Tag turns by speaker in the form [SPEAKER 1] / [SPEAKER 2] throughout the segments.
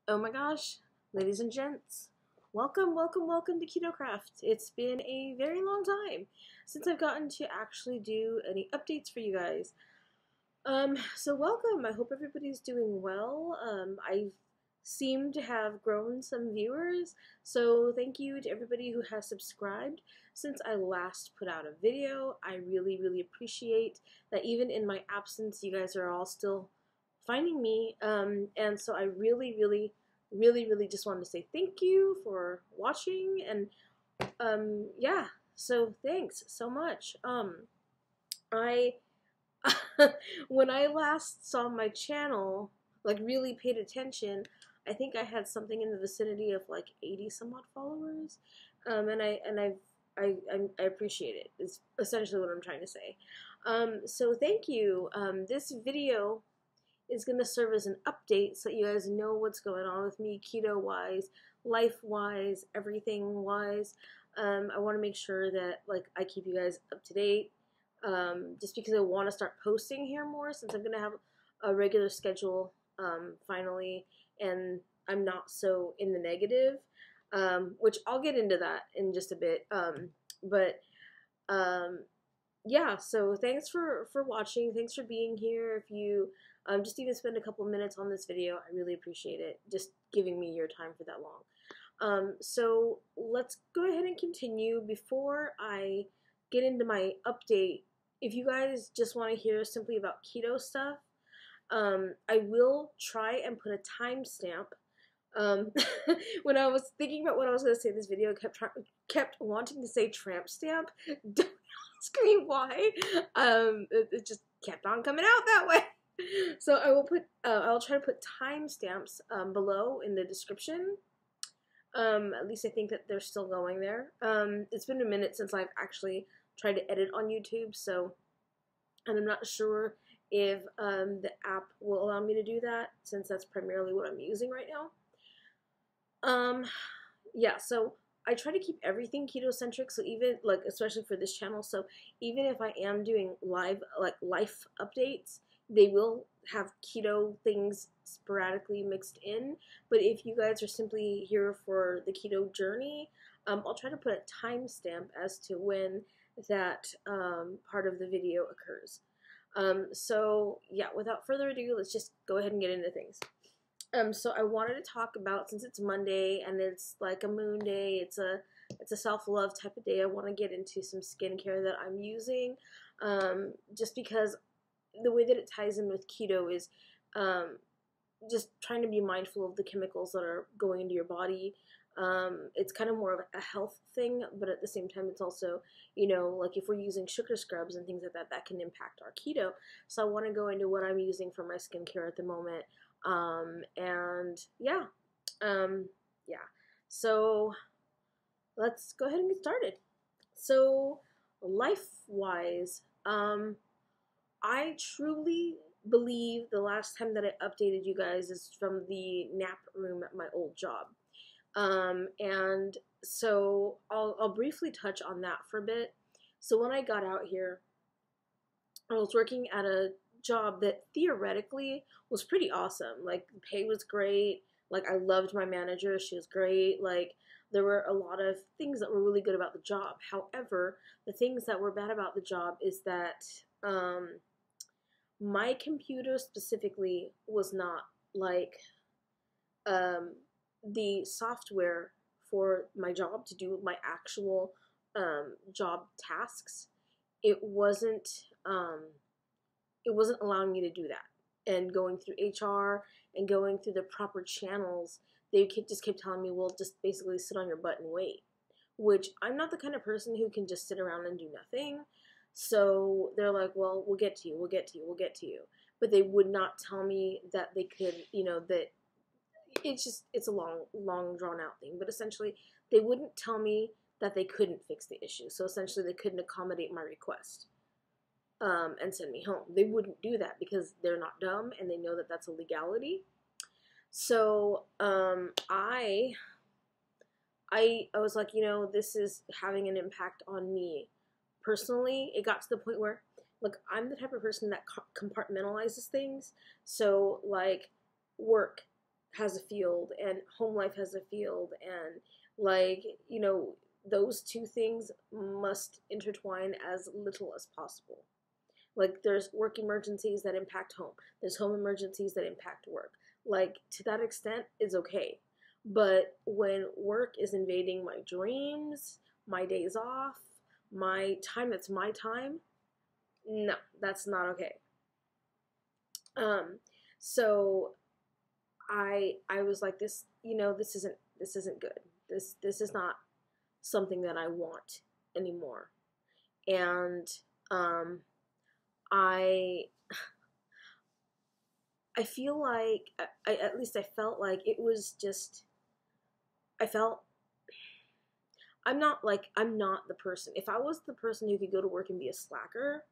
[SPEAKER 1] Oh my gosh, ladies and gents, welcome to Keto Craft. It's been a very long time since I've gotten to actually do any updates for you guys. So welcome. I hope everybody's doing well. I seem to have grown some viewers, so thank you to everybody who has subscribed since I last put out a video. I really appreciate that even in my absence, you guys are all still finding me. And so I really just wanted to say thank you for watching, and yeah, so thanks so much. I when I last saw my channel, like really paid attention, I think I had something in the vicinity of like 80 some odd followers, and I appreciate it. It's essentially what I'm trying to say. So thank you. This video is going to serve as an update so that you guys know what's going on with me, keto-wise, life-wise, everything-wise. I want to make sure that like I keep you guys up to date, just because I want to start posting here more since I'm going to have a regular schedule finally, and I'm not so in the negative, which I'll get into that in just a bit. Yeah, so thanks for watching. Thanks for being here. If you just even spend a couple minutes on this video, I really appreciate it. Just giving me your time for that long. So let's go ahead and continue. Before I get into my update, if you guys just want to hear simply about keto stuff, I will try and put a timestamp. When I was thinking about what I was going to say in this video, I kept wanting to say tramp stamp. Don't ask me why. It just kept on coming out that way. So I will put, I'll try to put timestamps below in the description. At least I think that they're still going there. It's been a minute since I've actually tried to edit on YouTube, so, and I'm not sure if the app will allow me to do that, since that's primarily what I'm using right now. Yeah, so I try to keep everything keto-centric, so even, like, especially for this channel, so even if I am doing live, like, life updates, they will have keto things sporadically mixed in, but if you guys are simply here for the keto journey, I'll try to put a timestamp as to when that part of the video occurs. So yeah, without further ado, let's just go ahead and get into things. So I wanted to talk about, since it's Monday and it's like a moon day, it's a self-love type of day, I want to get into some skincare that I'm using, just because the way that it ties in with keto is just trying to be mindful of the chemicals that are going into your body. It's kind of more of a health thing, but at the same time, it's also, you know, like if we're using sugar scrubs and things like that, that can impact our keto. So I want to go into what I'm using for my skincare at the moment. And yeah, so let's go ahead and get started. So life-wise, I truly believe the last time that I updated you guys is from the nap room at my old job. And so I'll briefly touch on that for a bit. So when I got out here, I was working at a job that theoretically was pretty awesome. Like, the pay was great. Like, I loved my manager. She was great. Like, there were a lot of things that were really good about the job. However, the things that were bad about the job is that my computer specifically was not like the software for my job to do my actual job tasks. It wasn't allowing me to do that. And going through HR and going through the proper channels, they just kept telling me, well, just basically sit on your butt and wait. Which, I'm not the kind of person who can just sit around and do nothing. So they're like, well, we'll get to you. But they would not tell me that they could, you know, that it's a long drawn out thing. But essentially, they wouldn't tell me that they couldn't fix the issue. So essentially, they couldn't accommodate my request and send me home. They wouldn't do that because they're not dumb and they know that that's a legality. So I was like, you know, this is having an impact on me personally. It got to the point where, look, I'm the type of person that compartmentalizes things. So like work, has a field and home life has a field, and like, you know, those two things must intertwine as little as possible. Like, there's work emergencies that impact home, there's home emergencies that impact work. Like, to that extent is okay. But when work is invading my dreams, my days off, my time that's my time, no, that's not okay. So I was like, this, you know, this isn't good. This is not something that I want anymore. And I feel like at least I felt like it was just, I felt, I'm not the person. If I was the person who could go to work and be a slacker,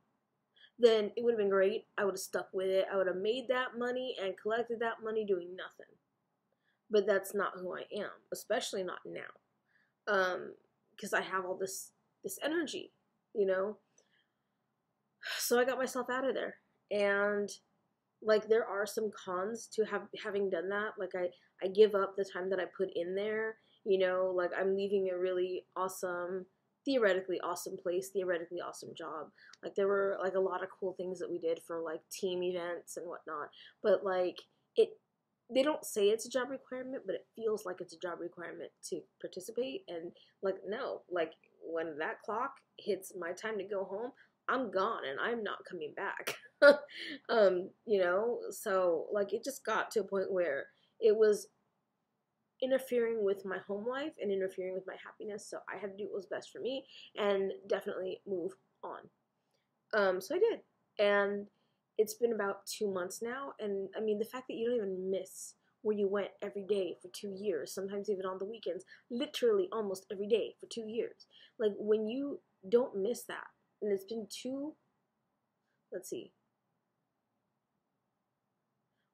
[SPEAKER 1] then it would have been great. I would have stuck with it. I would have made that money and collected that money doing nothing. But that's not who I am, especially not now. Because I have all this energy, you know? So I got myself out of there. And like, there are some cons to having done that. Like, I give up the time that I put in there, you know, like I'm leaving a really awesome, theoretically awesome place, theoretically awesome job. Like, there were like a lot of cool things that we did for like team events and whatnot, but like they don't say it's a job requirement, but it feels like it's a job requirement to participate. And like, no, like when that clock hits my time to go home, I'm gone and I'm not coming back. You know, so like it just got to a point where it was interfering with my home life and interfering with my happiness. So I had to do what was best for me and definitely move on. So I did. And it's been about 2 months now. And I mean, the fact that you don't even miss where you went every day for 2 years, sometimes even on the weekends, literally almost every day for 2 years. Like, when you don't miss that, and it's been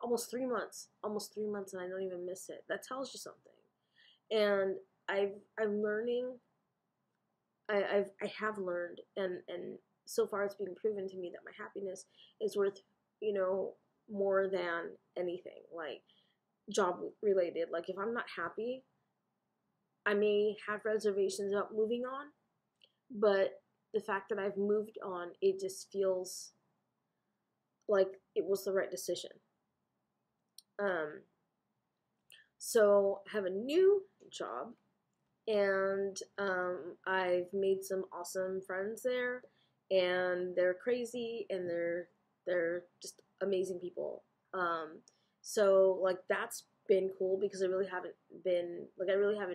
[SPEAKER 1] almost 3 months, and I don't even miss it. That tells you something. And I'm learning. I have learned, and so far it's been proven to me that my happiness is worth, you know, more than anything, like job related. Like, if I'm not happy, I may have reservations about moving on, but the fact that I've moved on, it just feels like it was the right decision. So I have a new job, and I've made some awesome friends there, and they're crazy, and they're just amazing people. So like, that's been cool because I really haven't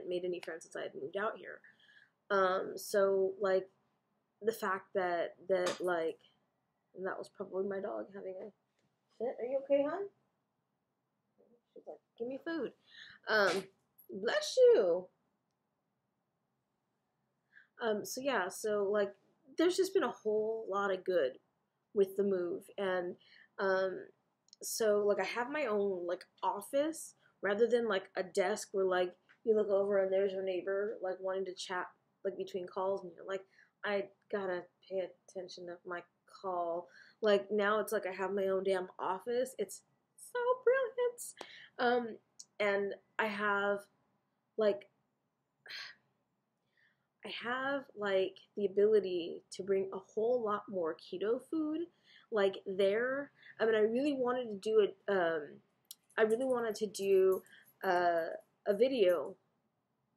[SPEAKER 1] made any friends since I had moved out here. So like, the fact that like, and that was probably my dog having a fit. Are you okay, hon? She's like, give me food. Bless you. So yeah, so like, there's just been a whole lot of good with the move. And so like, I have my own like office rather than like a desk where like you look over and there's your neighbor like wanting to chat like between calls, and you're like, I gotta pay attention to my call. Like, now it's like I have my own damn office. It's so brilliant. And I have like the ability to bring a whole lot more keto food. Like, there, I mean, I really wanted to do it. I really wanted to do a video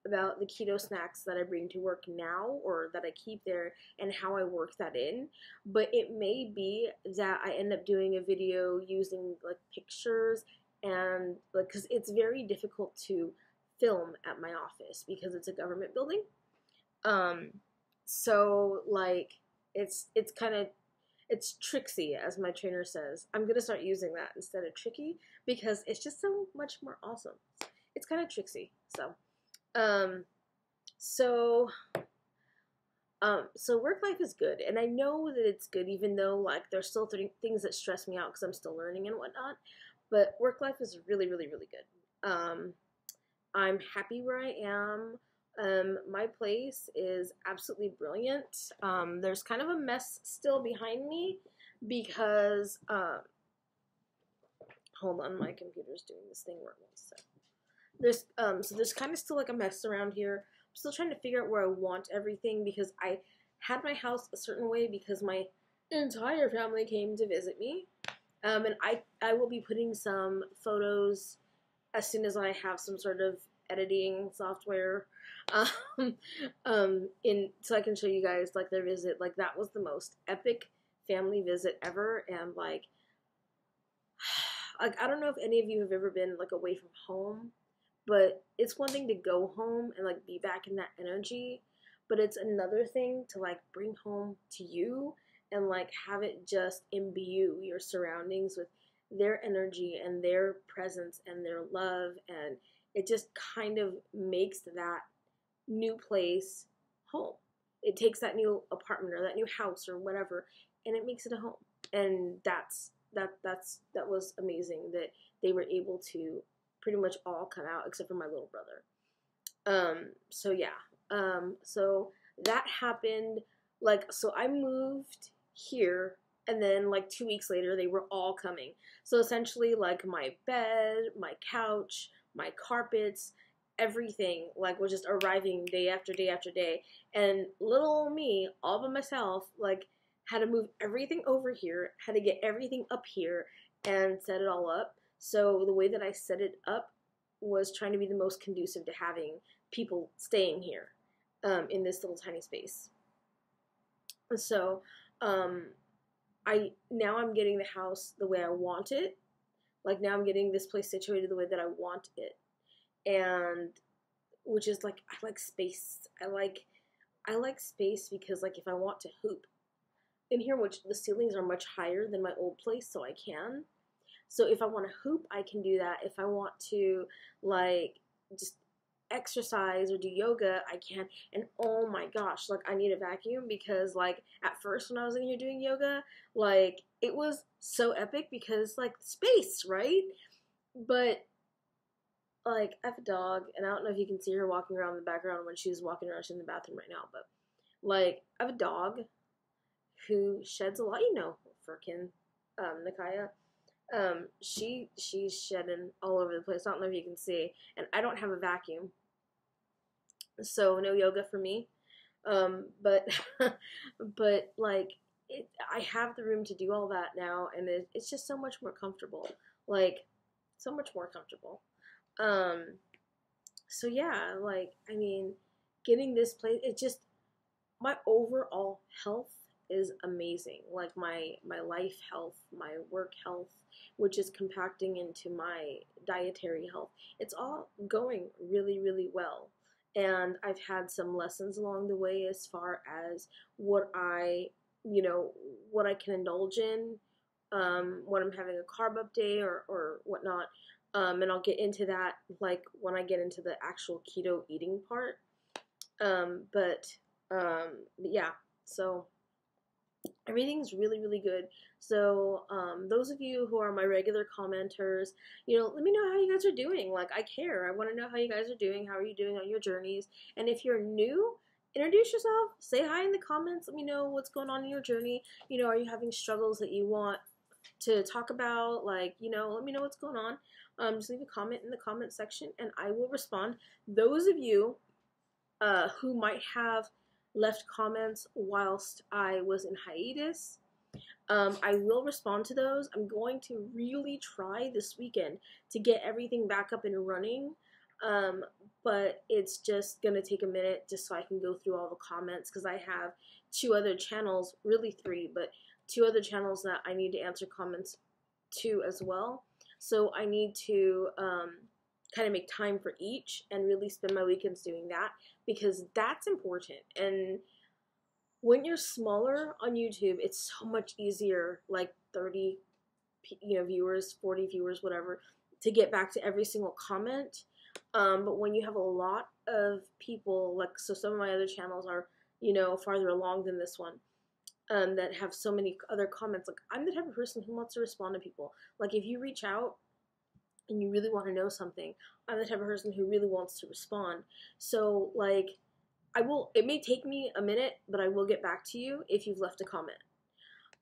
[SPEAKER 1] about the keto snacks that I bring to work now, or that I keep there, and how I work that in. But it may be that I end up doing a video using like pictures, and like, because it's very difficult to film at my office because it's a government building. So like, it's tricksy, as my trainer says. I'm gonna start using that instead of tricky, because it's just so much more awesome. It's kind of tricksy. So work life is good, and I know that it's good, even though like there's still things that stress me out because I'm still learning and whatnot. But work life is really, really, really good. I'm happy where I am. My place is absolutely brilliant. There's kind of a mess still behind me because Hold on, my computer's doing this thing where it wants to. So there's kind of still like a mess around here. I'm still trying to figure out where I want everything because I had my house a certain way because my entire family came to visit me. And I will be putting some photos as soon as I have some sort of editing software in so I can show you guys like their visit. Like that was the most epic family visit ever, and like I don't know if any of you have ever been like away from home, but it's one thing to go home and like be back in that energy, but it's another thing to like bring home to you and like have it just imbue your surroundings with their energy and their presence and their love, and it just kind of makes that new place home. It takes that new apartment or that new house or whatever, and it makes it a home. And that was amazing that they were able to pretty much all come out except for my little brother. So yeah. So that happened. Like, so I moved here, and then like 2 weeks later they were all coming. So essentially like my bed, my couch, my carpets, everything like was just arriving day after day after day. And little me all by myself like had to move everything over here, had to get everything up here and set it all up. So the way that I set it up was trying to be the most conducive to having people staying here in this little tiny space. So I'm getting the house the way I want it. Like now I'm getting this place situated the way that I want it. And which is like, I like space. I like space because like if I want to hoop in here, which the ceilings are much higher than my old place, so I can. So if I want to hoop, I can do that. If I want to like just exercise or do yoga, I can. And oh my gosh, like I need a vacuum because like at first when I was in here doing yoga, like it was so epic because like space, right? But like I have a dog, and I don't know if you can see her walking around in the background when she's walking around. She's in the bathroom right now, but like I have a dog who sheds a lot, you know, Firkin, Nakaya. She's shedding all over the place. I don't know if you can see, and I don't have a vacuum, so no yoga for me. But but like I have the room to do all that now, and it's just so much more comfortable. Like so much more comfortable. So yeah, like I mean, getting this place, it just my overall health is amazing. Like my life health, my work health, which is compacting into my dietary health. It's all going really, really well. And I've had some lessons along the way as far as what what I can indulge in when I'm having a carb up day or whatnot. And I'll get into that like when I get into the actual keto eating part. But yeah, so everything's really, really good. So, those of you who are my regular commenters, let me know how you guys are doing. Like, I care. I want to know how you guys are doing. How are you doing on your journeys? And if you're new, introduce yourself. Say hi in the comments. Let me know what's going on in your journey. Are you having struggles that you want to talk about? Like, let me know what's going on. Just leave a comment in the comment section, and I will respond. Those of you who might have left comments whilst I was in hiatus, I will respond to those. I'm going to really try this weekend to get everything back up and running, but it's just going to take a minute just so I can go through all the comments because I have 2 other channels, really 3, but 2 other channels that I need to answer comments to as well. So I need to kind of make time for each and really spend my weekends doing that because that's important. And when you're smaller on YouTube, it's so much easier, like 30 viewers, 40 viewers, whatever, to get back to every single comment. But when you have a lot of people, like, so some of my other channels are, farther along than this one, that have so many other comments. Like, I'm the type of person who wants to respond to people. Like, if you reach out and you really want to know something, I'm the type of person who really wants to respond. So, like, it may take me a minute, but I will get back to you if you've left a comment.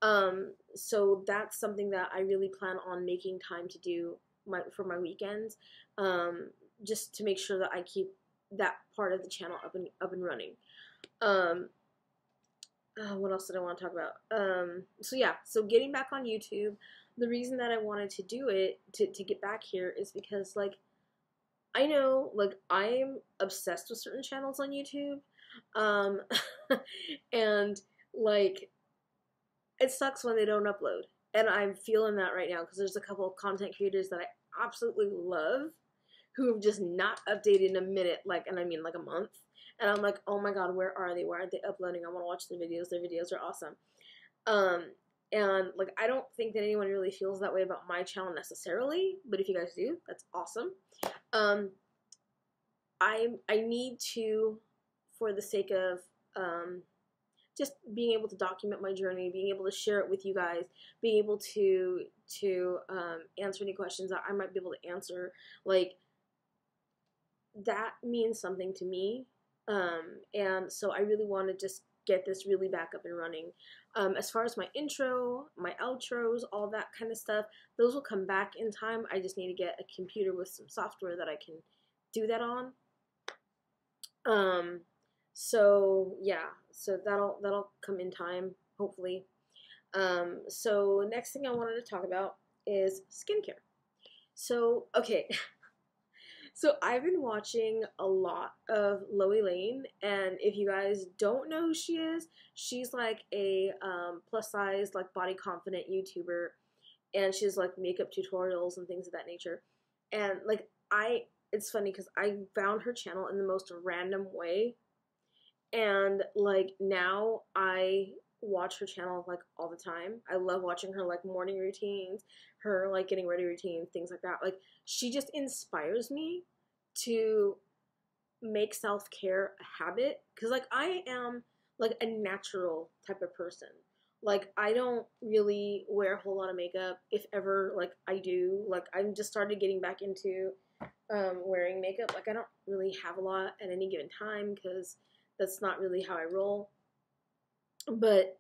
[SPEAKER 1] So that's something that I really plan on making time to do for my weekends, just to make sure that I keep that part of the channel up and running. What else did I want to talk about? So yeah, so getting back on YouTube, the reason that I wanted to do it, to get back here, is because, like, I know, like, I'm obsessed with certain channels on YouTube, um, and, like, it sucks when they don't upload, and I'm feeling that right now, because there's a couple of content creators that I absolutely love, who have just not updated in a minute, like, and I mean, like, a month. And I'm like, oh my god, where are they? Why aren't they uploading? I want to watch their videos. Their videos are awesome. And, like, I don't think that anyone really feels that way about my channel necessarily, but if you guys do, that's awesome. I need to, for the sake of just being able to document my journey, being able to share it with you guys, being able to answer any questions that I might be able to answer, like, that means something to me. And so I really want to just get this really back up and running. As far as my intro, my outros, all that kind of stuff, those will come back in time. I just need to get a computer with some software that I can do that on. So yeah, so that'll come in time, hopefully. So next thing I wanted to talk about is skincare. So, okay. So I've been watching a lot of Loey Lane, and if you guys don't know who she is, she's like a plus size, like, body confident YouTuber, and she's like makeup tutorials and things of that nature. And, like, it's funny because I found her channel in the most random way, and, like, now I watch her channel, like, all the time. I love watching her, like, morning routines, her, like, getting ready routines, things like that. Like, she just inspires me to make self-care a habit, because, like, I am, like, a natural type of person. Like, I don't really wear a whole lot of makeup. If ever, like, I do. Like, I'm just started getting back into wearing makeup. Like, I don't really have a lot at any given time, because that's not really how I roll. But,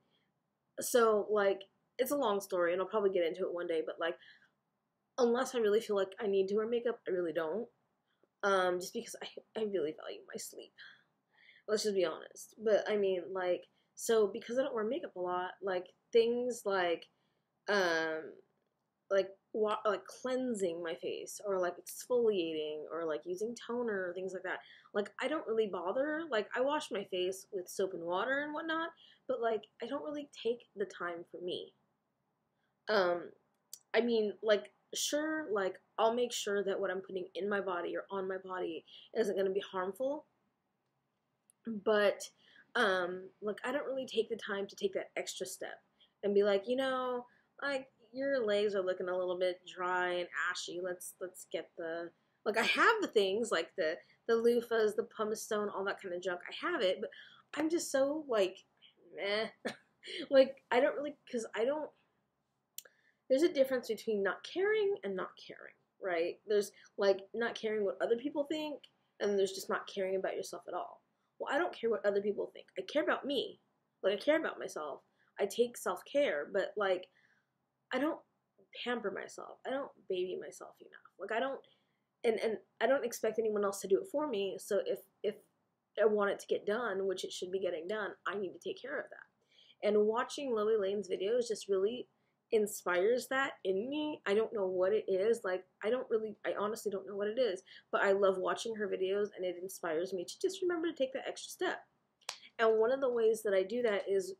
[SPEAKER 1] so, like, it's a long story, and I'll probably get into it one day, but, like, unless I really feel like I need to wear makeup, I really don't. Just because I really value my sleep. Let's just be honest. But, I mean, like, so, because I don't wear makeup a lot, like, things like, like cleansing my face, or, like, exfoliating, or, like, using toner, or things like that. Like, I don't really bother. Like, I wash my face with soap and water and whatnot, but, like, I don't really take the time for me. I mean, like, sure, like, I'll make sure that what I'm putting in my body or on my body isn't going to be harmful, but, like, I don't really take the time to take that extra step and be like, like, your legs are looking a little bit dry and ashy. Let's get like, I have the things, like the loofahs, the pumice stone, all that kind of junk. I have it, but I'm just so, like, meh. Like, I don't really, because there's a difference between not caring and not caring, right? There's, like, not caring what other people think, and there's just not caring about yourself at all. Well, I don't care what other people think. I care about me. Like, I care about myself. I take self-care, but, like, I don't pamper myself. I don't baby myself enough. Like, I don't, and I don't expect anyone else to do it for me, so if I want it to get done, which it should be getting done, I need to take care of that. And watching Loey Lane's videos just really inspires that in me. I don't know what it is. Like, I honestly don't know what it is, but I love watching her videos, and it inspires me to just remember to take that extra step. And one of the ways that I do that is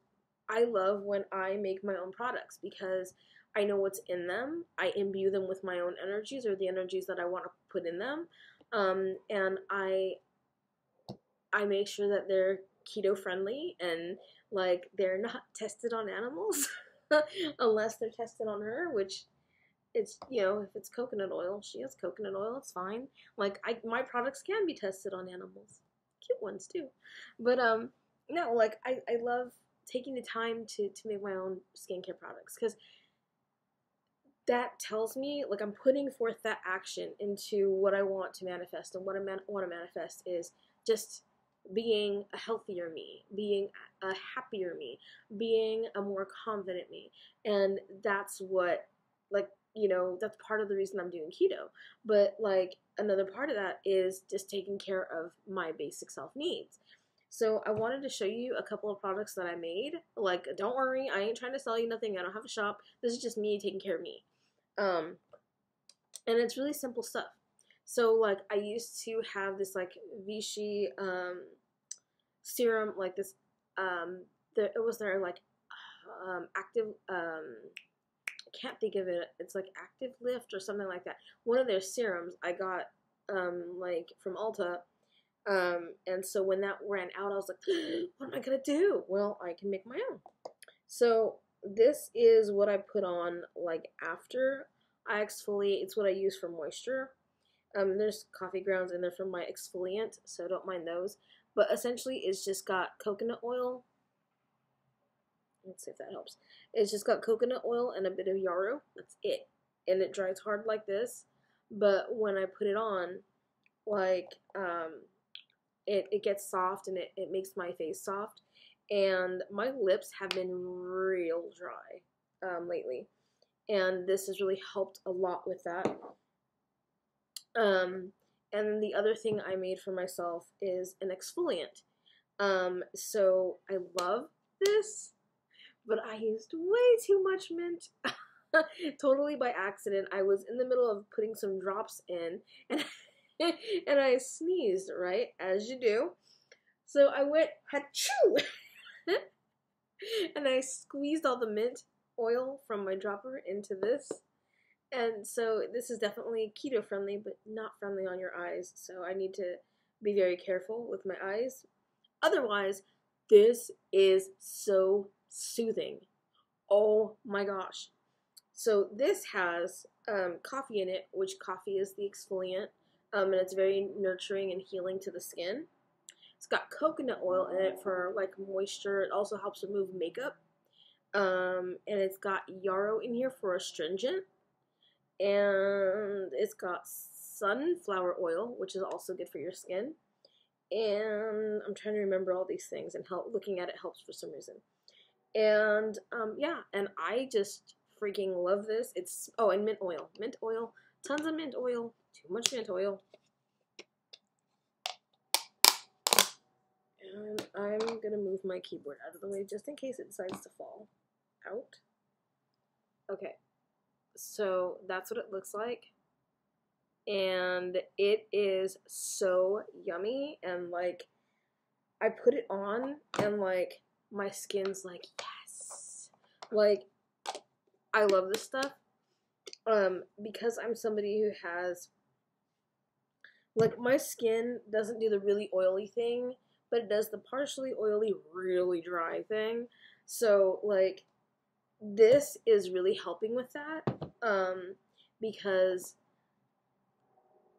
[SPEAKER 1] I love when I make my own products, because I know what's in them. I imbue them with my own energies, or the energies that I want to put in them. And I make sure that they're keto friendly, and, like, they're not tested on animals. Unless they're tested on her, which it's, if it's coconut oil, she has coconut oil, it's fine. Like, my products can be tested on animals. Cute ones, too. But, no, like, I love taking the time to make my own skincare products, because that tells me, like, I'm putting forth that action into what I want to manifest, and what I want to manifest is just being a healthier me, being a happier me, being a more confident me. And that's what, like, that's part of the reason I'm doing keto. But, like, another part of that is just taking care of my basic self needs. So I wanted to show you a couple of products that I made. Like, don't worry, I ain't trying to sell you nothing. I don't have a shop. This is just me taking care of me. And it's really simple stuff. So, like, I used to have this, like, Vichy serum, like this, it was their, like, active, I can't think of it, it's like Active Lift or something like that. One of their serums I got, like, from Ulta, and so when that ran out, I was like, what am I gonna do? Well, I can make my own. So, this is what I put on, like, after I exfoliate. It's what I use for moisture. There's coffee grounds in there from my exfoliant, so don't mind those. But essentially, it's just got coconut oil. Let's see if that helps. It's just got coconut oil and a bit of yarrow. That's it. And it dries hard like this. But when I put it on, like, it gets soft and it makes my face soft. And my lips have been real dry lately. And this has really helped a lot with that. And then the other thing I made for myself is an exfoliant. So I love this, but I used way too much mint. Totally by accident. I was in the middle of putting some drops in, and and I sneezed, right, as you do. So I went achoo, and I squeezed all the mint oil from my dropper into this. And so this is definitely keto friendly, but not friendly on your eyes. So I need to be very careful with my eyes. Otherwise, this is so soothing. Oh my gosh. So this has coffee in it, which coffee is the exfoliant, and it's very nurturing and healing to the skin. It's got coconut oil in it for, like, moisture. It also helps remove makeup. And it's got yarrow in here for astringent. And it's got sunflower oil, which is also good for your skin. And I'm trying to remember all these things, and looking at it helps for some reason. And yeah, and I just freaking love this. It's, oh, and mint oil, tons of mint oil, too much mint oil. And I'm gonna move my keyboard out of the way just in case it decides to fall out. Okay, so that's what it looks like. And it is so yummy, and, like, I put it on, and, like, my skin's like, yes. Like, I love this stuff. Because I'm somebody who has, like, my skin doesn't do the really oily thing, but it does the partially oily, really dry thing. So, like, this is really helping with that, because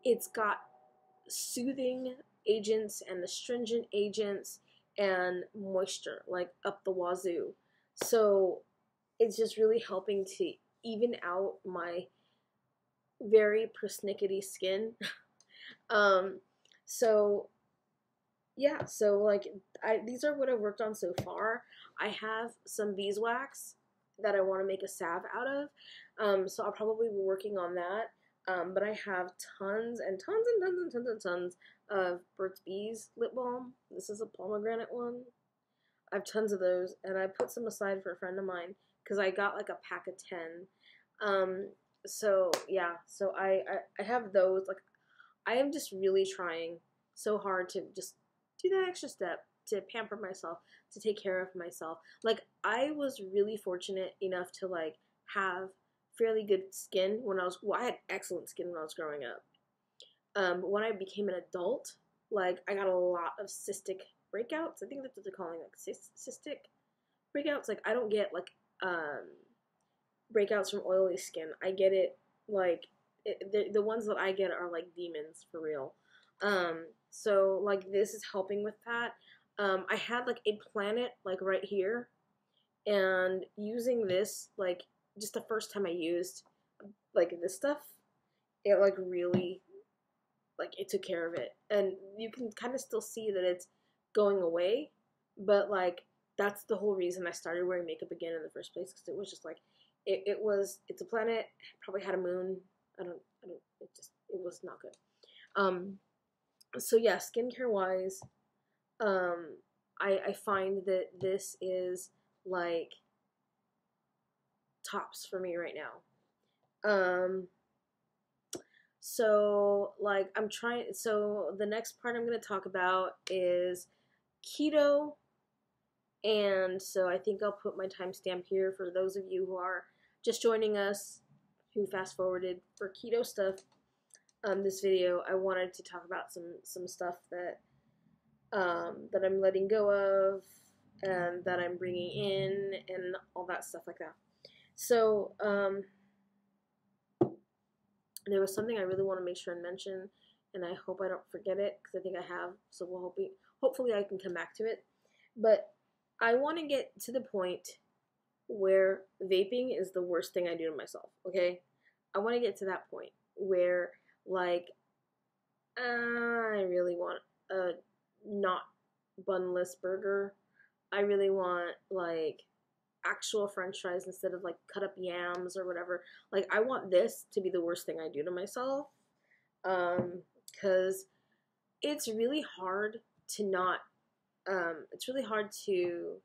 [SPEAKER 1] it's got soothing agents and astringent agents and moisture, like, up the wazoo. So it's just really helping to even out my very persnickety skin. So yeah, so, like, these are what I've worked on so far. I have some beeswax that I want to make a salve out of, so I'll probably be working on that. But I have tons and tons and tons and tons and tons of Burt's Bees lip balm. This is a pomegranate one. I have tons of those, and I put some aside for a friend of mine because I got, like, a pack of 10. So yeah, so I have those. Like, I am just really trying so hard to just do that extra step to pamper myself, to take care of myself. Like, I was really fortunate enough to, like, have fairly good skin when I had excellent skin when I was growing up. But when I became an adult, like, I got a lot of cystic breakouts. I think that's what they're calling, like, cystic breakouts. Like, I don't get, like, breakouts from oily skin. I get it, like, the ones that I get are, like, demons, for real. So, like, this is helping with that. I had, like, a planet, like, right here, and using this, like, just the first time I used, like, this stuff, it, like, really, like, it took care of it. And you can kind of still see that it's going away, but like that's the whole reason I started wearing makeup again in the first place, because it was just like it's a planet, probably had a moon. It was not good. So yeah, skincare wise, I find that this is like tops for me right now. So like so the next part I'm going to talk about is keto. And so I think I'll put my timestamp here for those of you who are just joining us, who fast forwarded for keto stuff. This video, I wanted to talk about some stuff that that I'm letting go of and that I'm bringing in and all that stuff like that. So there was something I really want to make sure and mention, and I hope I don't forget it, because I think I have. So hopefully I can come back to it. But I want to get to the point where vaping is the worst thing I do to myself, okay? I want to get to that point where, like, I really want a not bunless burger. I really want, like, actual french fries instead of, like, cut up yams or whatever. Like, I want this to be the worst thing I do to myself, because it's really hard to not, it's really hard to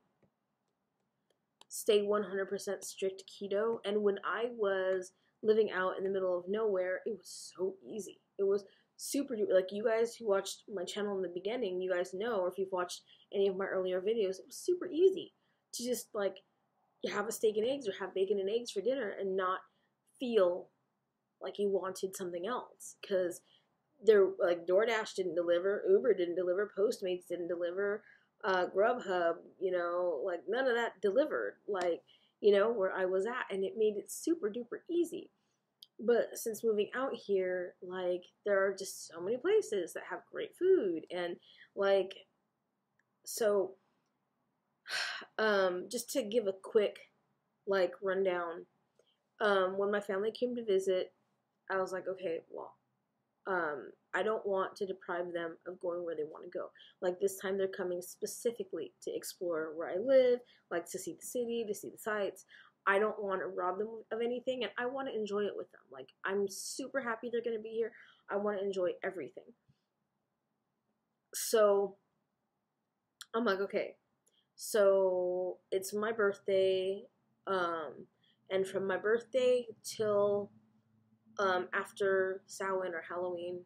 [SPEAKER 1] stay 100% strict keto. And when I was living out in the middle of nowhere, it was so easy. It was super, like, you guys who watched my channel in the beginning, you guys know, or if you've watched any of my earlier videos, it was super easy to just, like, have a steak and eggs or have bacon and eggs for dinner and not feel like you wanted something else. Because they're, like, DoorDash didn't deliver, Uber didn't deliver, Postmates didn't deliver, Grubhub, you know, like, none of that delivered, like, you know, where I was at, and it made it super duper easy. But since moving out here, like, there are just so many places that have great food, and, like, so, just to give a quick, like, rundown, when my family came to visit, I was like, okay, well, I don't want to deprive them of going where they want to go. Like, this time they're coming specifically to explore where I live, like, to see the city, to see the sights. I don't want to rob them of anything, and I want to enjoy it with them. Like, I'm super happy they're going to be here. I want to enjoy everything. So I'm like, okay, so it's my birthday, and from my birthday till after Samhain or Halloween,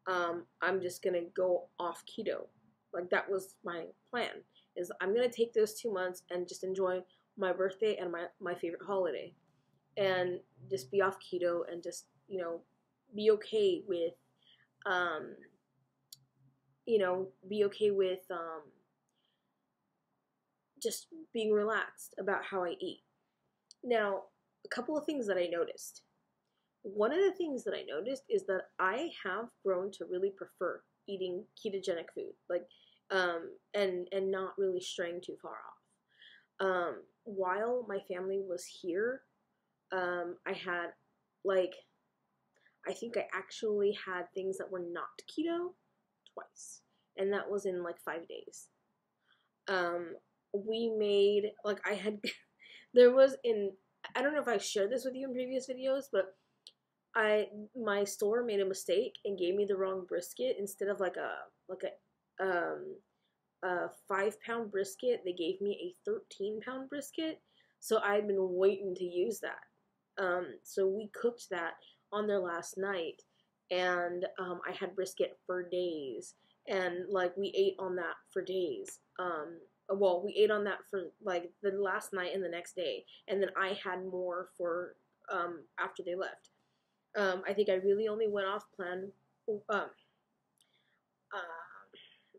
[SPEAKER 1] I'm just gonna go off keto. Like, that was my plan, is I'm gonna take those 2 months and just enjoy my birthday and my favorite holiday, and just be off keto and just, you know, be okay with, you know, be okay with, just being relaxed about how I eat. Now, a couple of things that I noticed. One of the things that I noticed is that I have grown to really prefer eating ketogenic food, like, and not really straying too far off. While my family was here, I had, like, I think I actually had things that were not keto twice, and that was in, like, 5 days. We made, like, I had, there was I don't know if I shared this with you in previous videos, but my store made a mistake and gave me the wrong brisket. Instead of like a 5-pound brisket, they gave me a 13-pound brisket. So I've been waiting to use that. So we cooked that on there last night, and I had brisket for days, and, like, we ate on that for days. Well, we ate on that for, like, the last night and the next day, and then I had more for after they left. I think I really only went off plan. I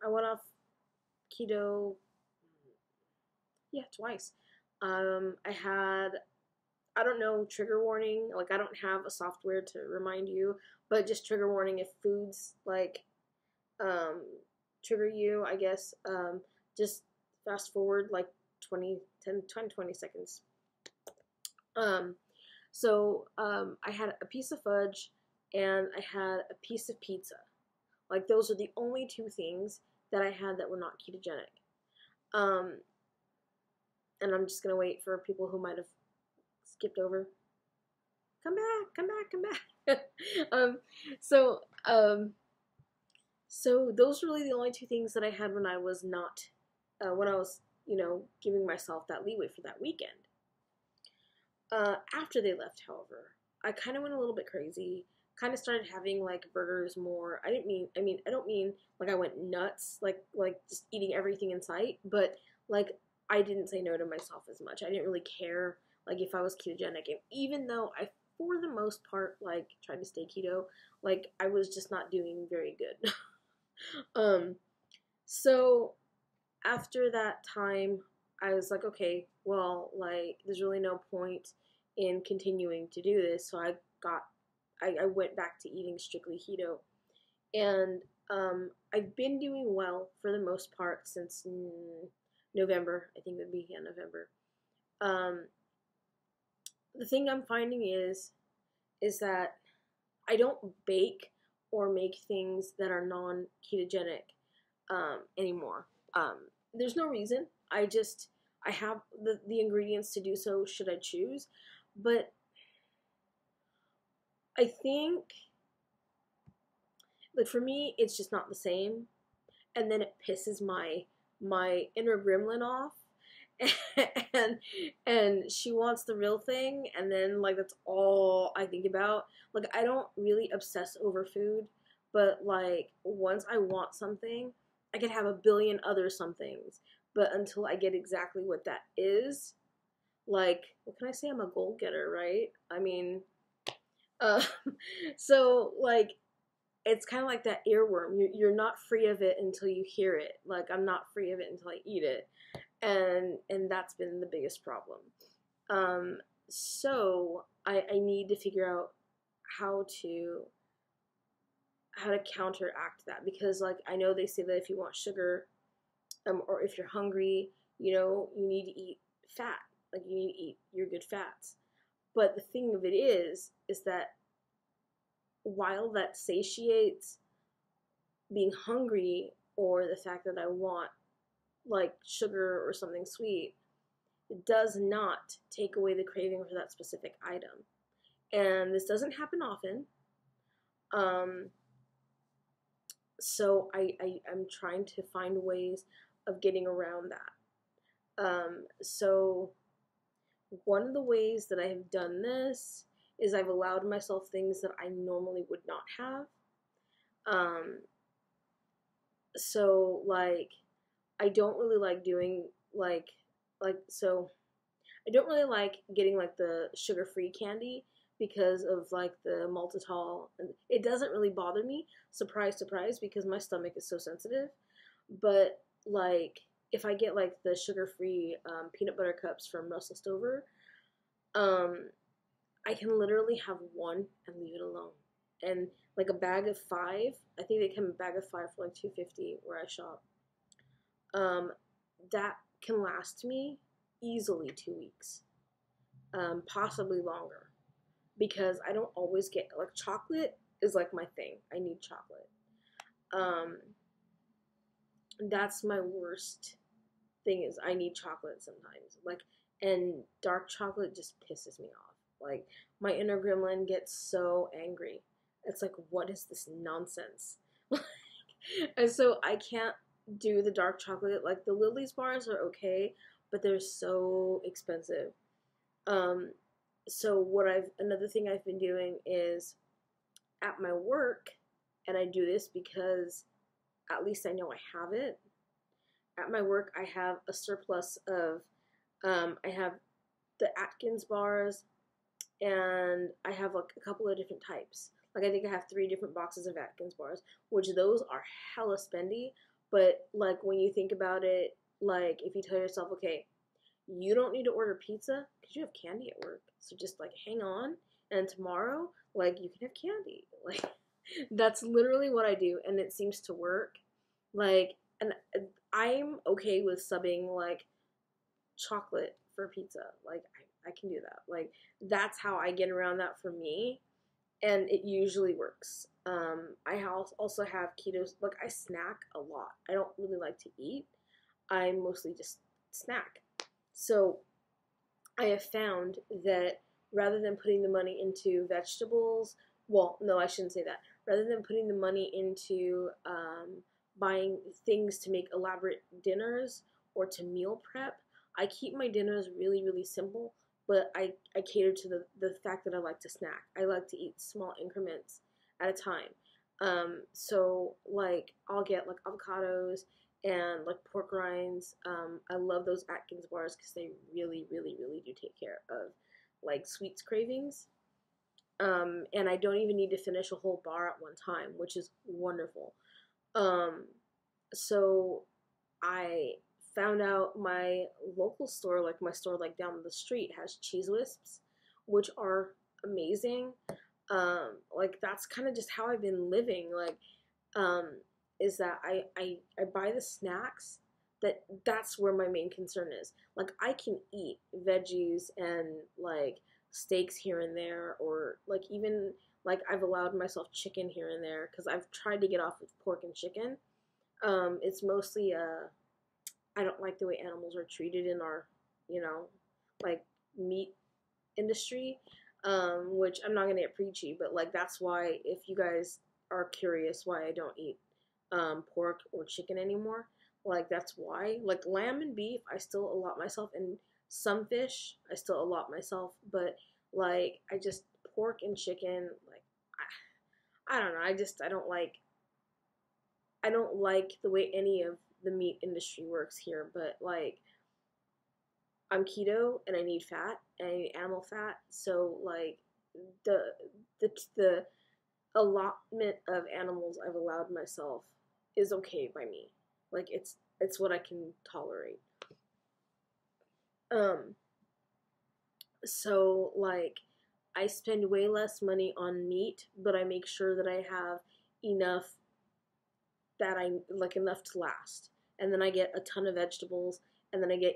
[SPEAKER 1] went off keto, yeah, twice. I had, I don't know, trigger warning. Like, I don't have a software to remind you, but just trigger warning if foods, like, trigger you, I guess. Just fast forward, like, 20 seconds. So I had a piece of fudge and I had a piece of pizza. Like, those are the only two things that I had that were not ketogenic. And I'm just gonna wait for people who might have skipped over. Come back, come back, come back. So those were really the only two things that I had when I was not, when I was, giving myself that leeway for that weekend. After they left, however, I kind of went a little bit crazy. Kind of started having like burgers more. I don't mean like I went nuts, like just eating everything in sight, but like I didn't say no to myself as much. I didn't really care like if I was ketogenic, and even though I, for the most part, like tried to stay keto, like I was just not doing very good. So after that time, I was like, okay, well, like there's really no point in continuing to do this. So I went back to eating strictly keto, and I've been doing well for the most part since November. I think it would be November. The thing I'm finding is that I don't bake or make things that are non-ketogenic anymore. There's no reason. I have the ingredients to do so should I choose, but I think, like, for me, it's just not the same, and then it pisses my inner gremlin off, and she wants the real thing, and then like that's all I think about. Like, I don't really obsess over food, but like once I want something, I can have a billion other somethings, but until I get exactly what that is, like, what can I say? I'm a goal getter, right? I mean, uh, so like it's kind of like that earworm. You're not free of it until you hear it. Like, I'm not free of it until I eat it, and that's been the biggest problem. So I need to figure out how to counteract that, because like I know they say that if you want sugar, or if you're hungry, you need to eat fat. Like, you need to eat your good fats. But the thing of it is that while that satiates being hungry, or the fact that I want like sugar or something sweet, it does not take away the craving for that specific item. And this doesn't happen often. So I'm trying to find ways of getting around that. So one of the ways that I have done this is I've allowed myself things that I normally would not have. So like I don't really like doing so I don't really like getting like the sugar-free candy because of like the maltitol. It doesn't really bother me, surprise, surprise, because my stomach is so sensitive. But like if I get like the sugar-free peanut butter cups from Russell Stover, I can literally have one and leave it alone. And like a bag of 5, I think they come in a bag of 5 for like $2.50 where I shop. That can last me easily 2 weeks, possibly longer, because I don't always get, like, chocolate is like my thing. I need chocolate. That's my worst thing, is I need chocolate sometimes. Like, and dark chocolate just pisses me off. Like, my inner gremlin gets so angry. It's like, what is this nonsense? And so I can't do the dark chocolate. Like, the Lily's bars are okay, but they're so expensive. So another thing I've been doing is at my work, and I do this because at least I know I have it. At my work, I have a surplus of, I have the Atkins bars, and I have like a couple of different types. Like, I think I have 3 different boxes of Atkins bars, which those are hella spendy. But like, when you think about it, like if you tell yourself, okay, you don't need to order pizza because you have candy at work, so just like hang on, and tomorrow, like, you can have candy. Like, that's literally what I do, and it seems to work. Like, and I'm okay with subbing like chocolate for pizza. Like, I can do that. Like, that's how I get around that for me, and it usually works. I also have keto. Like I snack a lot. I don't really like to eat. I mostly just snack. So I have found that rather than putting the money into vegetables, well, no, I shouldn't say that. Rather than putting the money into buying things to make elaborate dinners or to meal prep, I keep my dinners really, really simple, but I cater to the fact that I like to snack. I like to eat small increments at a time. So, like, I'll get, like, avocados and like pork rinds. I love those Atkins bars because they really, really, really do take care of like sweets cravings. And I don't even need to finish a whole bar at one time, which is wonderful. Um, so I found out my local store, like my store like down the street, has cheese whisps, which are amazing. Like that's kind of just how I've been living. Like um, is that I buy the snacks. That's where my main concern is. Like I can eat veggies and like steaks here and there, or like even like I've allowed myself chicken here and there because I've tried to get off of pork and chicken. It's mostly I don't like the way animals are treated in our, you know, like meat industry, which I'm not gonna get preachy, but like that's why if you guys are curious why I don't eat pork or chicken anymore, like that's why. Like lamb and beef, I still allot myself, and some fish, I still allot myself, but like I just pork and chicken, like I don't know, I don't like the way any of the meat industry works here, but like I'm keto and I need fat and I need animal fat, so like the the allotment of animals I've allowed myself is okay by me. Like it's what I can tolerate. Um so like I spend way less money on meat, but I make sure that I have enough that I like enough to last. And then I get a ton of vegetables, and then I get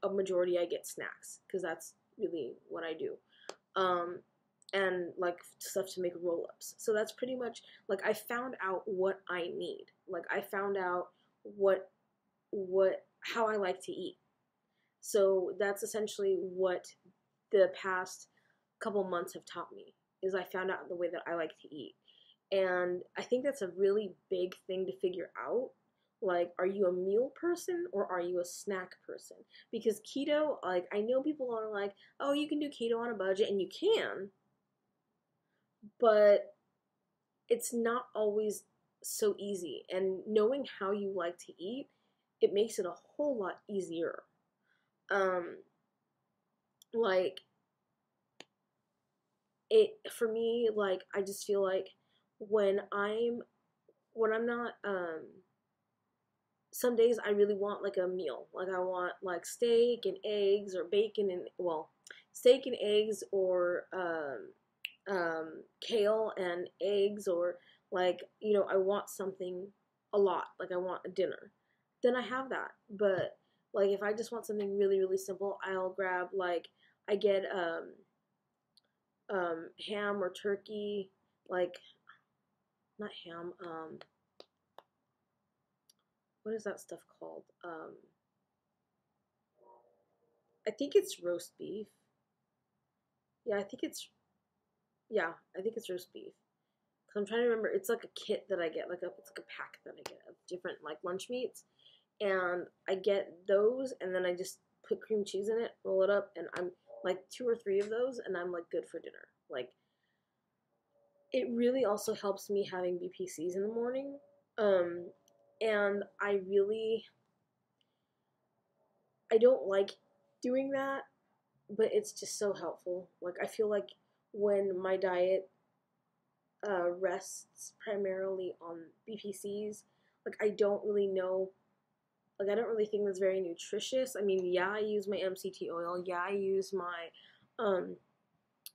[SPEAKER 1] a majority I get snacks because that's really what I do. Um, and like stuff to make roll ups. So that's pretty much like I found out what I need. Like I found out what how I like to eat. So that's essentially what the past couple months have taught me is I found out the way that I like to eat. And I think that's a really big thing to figure out. Like, are you a meal person or are you a snack person? Because keto, like, I know people are like, oh, you can do keto on a budget, and you can, but it's not always so easy. And knowing how you like to eat, it makes it a whole lot easier. Um, like, it, for me, like, I just feel like when I'm not, some days I really want like a meal. Like I want like steak and eggs or bacon and well, steak and eggs or kale and eggs or like I want something a lot. Like I want a dinner. Then I have that. But like if I just want something really really simple, I'll grab like I get ham or turkey, like not ham, what is that stuff called? I think it's roast beef. Yeah, I think it's yeah, I think it's roast beef. Cause I'm trying to remember. It's like a kit that I get, it's like a pack that I get of different like lunch meats, and I get those, and then I just put cream cheese in it, roll it up, and I'm like 2 or 3 of those, and I'm like good for dinner. Like it really also helps me having BPCs in the morning, um, and I don't like doing that, but it's just so helpful. Like I feel like when my diet rests primarily on BPCs, like I don't really know, like I don't really think that's very nutritious. I mean, yeah, I use my MCT oil. Yeah, I use um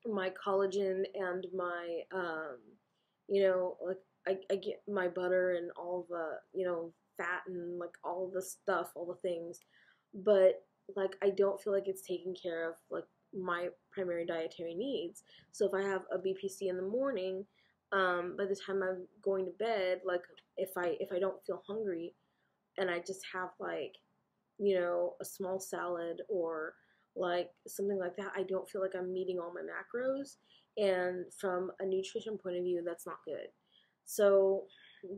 [SPEAKER 1] my collagen and my like I get my butter and all the fat and like all the stuff, all the things, but like I don't feel like it's taking care of like my primary dietary needs. So if I have a BPC in the morning, by the time I'm going to bed, like if I don't feel hungry and I just have like, a small salad or like something like that, I don't feel like I'm meeting all my macros. And from a nutrition point of view, that's not good. So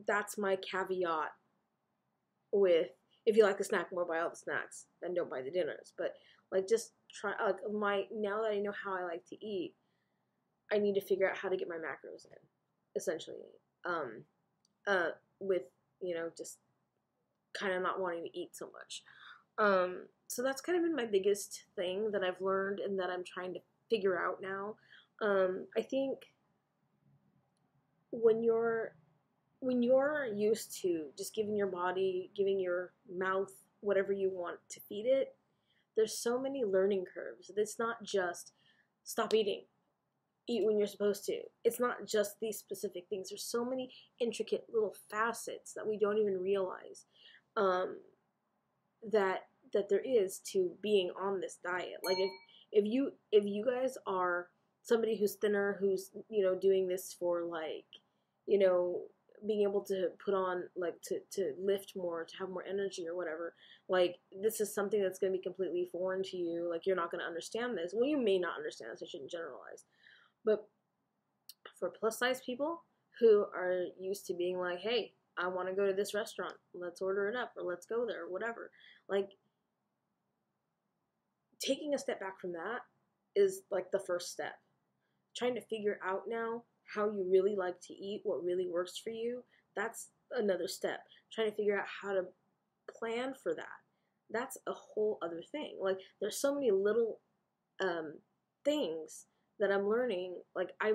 [SPEAKER 1] that's my caveat with, if you like the snack, more buy all the snacks and don't buy the dinners. But like just try, like now that I know how I like to eat, I need to figure out how to get my macros in, essentially. Um, with, just kind of not wanting to eat so much. So that's kind of been my biggest thing that I've learned and that I'm trying to figure out now. I think when you're used to just giving your body, giving your mouth whatever you want to feed it, there's so many learning curves. It's not just stop eating, eat when you're supposed to. It's not just these specific things. There's so many intricate little facets that we don't even realize that there is to being on this diet. Like if you guys are somebody who's thinner, who's doing this for like being able to put on like to lift more, to have more energy or whatever, like this is something that's going to be completely foreign to you. Like you're not going to understand this. Well, you may not understand this. I shouldn't generalize. But for plus size people who are used to being like, hey, I want to go to this restaurant, let's order it up, or let's go there, or whatever. Like, taking a step back from that is like the first step. Trying to figure out now how you really like to eat, what really works for you, that's another step. Trying to figure out how to plan for that, that's a whole other thing. Like, there's so many little things that I'm learning. Like I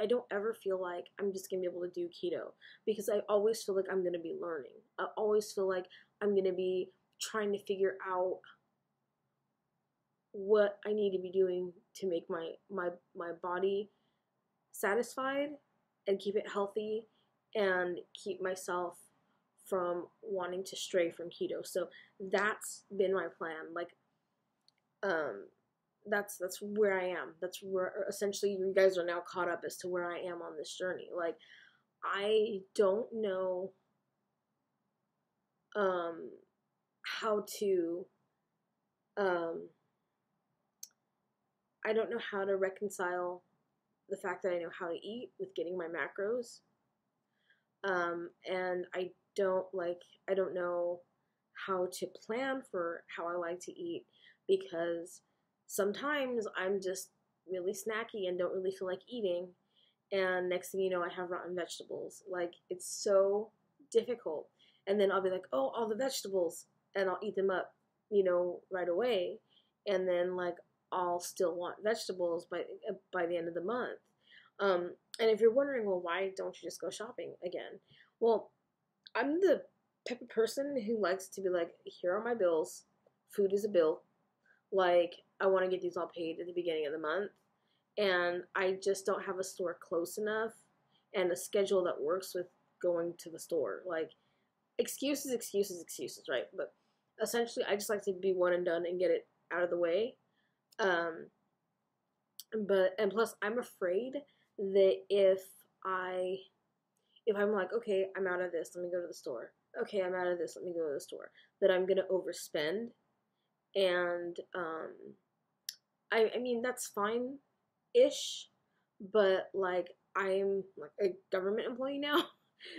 [SPEAKER 1] don't ever feel like I'm just gonna be able to do keto, because I always feel like I'm gonna be learning. I always feel like I'm gonna be trying to figure out what I need to be doing to make my body satisfied and keep it healthy and keep myself from wanting to stray from keto. So that's been my plan. Like that's where I am. That's where essentially you guys are now caught up as to where I am on this journey. Like I don't know how to I don't know how to reconcile the fact that I know how to eat with getting my macros. And I don't know how to plan for how I like to eat, because sometimes I'm just really snacky and don't really feel like eating, and next thing you know I have rotten vegetables. Like, it's so difficult. And then I'll be like, oh, all the vegetables, and I'll eat them up, right away, and then like I'll still want vegetables by the end of the month. And if you're wondering, well, why don't you just go shopping again? Well, I'm the type of person who likes to be like, here are my bills. Food is a bill. Like, I want to get these all paid at the beginning of the month. And I just don't have a store close enough and a schedule that works with going to the store. Like, excuses, right? But essentially, I just like to be one and done and get it out of the way. And plus, I'm afraid that if I'm like, okay, I'm out of this, let me go to the store. Okay, I'm out of this, let me go to the store. That I'm gonna overspend, and I mean that's fine-ish, but like I'm like a government employee now,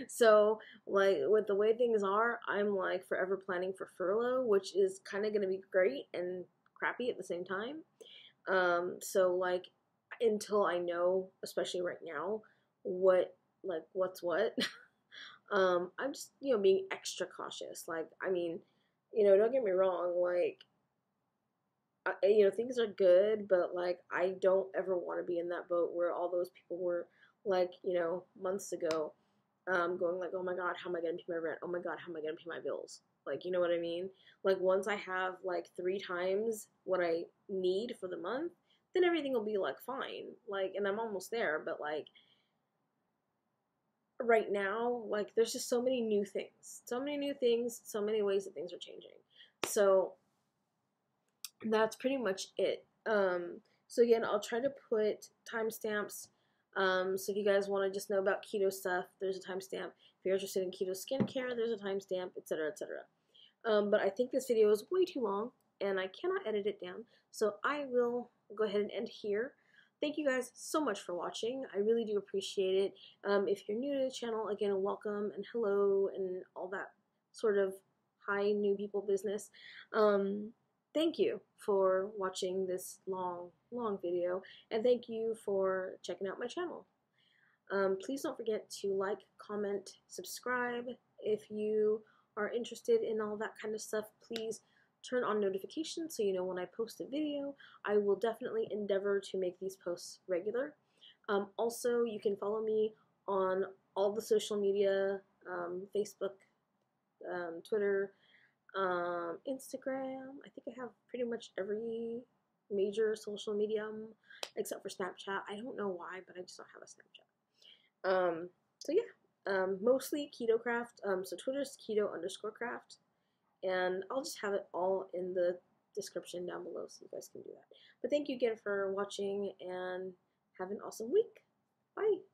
[SPEAKER 1] so like with the way things are, I'm like forever planning for furlough, which is kind of gonna be great and crappy at the same time. So like until I know, especially right now, what's what, I'm just, being extra cautious. Like, I mean, don't get me wrong, like, things are good, but like, I don't ever want to be in that boat where all those people were like, months ago, going like, oh my God, how am I going to pay my rent? Oh my God, how am I going to pay my bills? Like, you know what I mean? Like, once I have like 3 times what I need for the month, then everything will be like fine. Like, and I'm almost there, but like right now, like there's just so many new things, so many ways that things are changing. So that's pretty much it. So again, I'll try to put timestamps So if you guys want to just know about keto stuff, there's a timestamp. If you're interested in keto skincare, there's a timestamp, etc., etc. But I think this video is way too long, and I cannot edit it down, so I will go ahead and end here. Thank you guys so much for watching. I really do appreciate it. If you're new to the channel, again, welcome and hello and all that sort of hi new people business. Thank you for watching this long video, and thank you for checking out my channel. Please don't forget to like, comment, subscribe. If you are interested in all that kind of stuff, please turn on notifications so you know when I post a video. I will definitely endeavor to make these posts regular. Also, you can follow me on all the social media, Facebook, Twitter, Instagram. I think I have pretty much every major social medium except for Snapchat. I don't know why, but I just don't have a Snapchat. So yeah, mostly Keto Craft. So Twitter's Keto_craft. And I'll just have it all in the description down below so you guys can do that. But thank you again for watching, and have an awesome week. Bye.